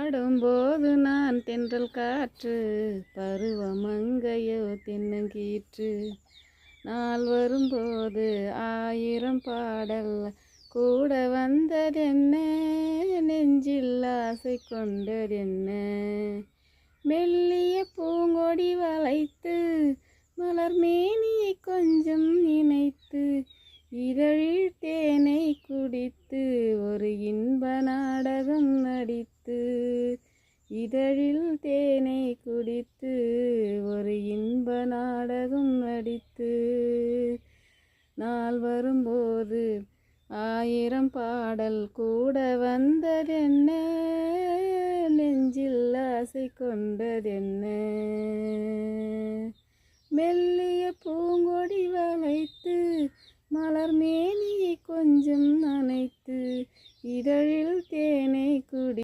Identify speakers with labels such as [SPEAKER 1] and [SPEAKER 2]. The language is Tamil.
[SPEAKER 1] பாடும்போது நான் தென்றல் காற்று, பருவமங்கையோ தென்னங்கீற்று. நாள் வரும்போது ஆயிரம் பாடல் கூட வந்ததென்ன, நெஞ்சில் ஆசை கொண்டதென்ன. மெல்லிய பூங்கொடி வளைத்து மலர் மேனியை கொஞ்சம் நினைத்து, இதழில் தேனை குடித்து ஒரு இன்ப நாடகம் நடித்து, இதழில் தேனை குடித்து ஒரு இன்ப நாடகம் நடித்து. நாள் வரும்போது ஆயிரம் பாடல் கூட வந்ததென்ன, நெஞ்சில் ஆசை கொண்டதென்ன. மெல்லிய பூங்கொடி வளைத்து மலர் மேனியை கொஞ்சம் நனைத்து, இதழில் தேனை குடி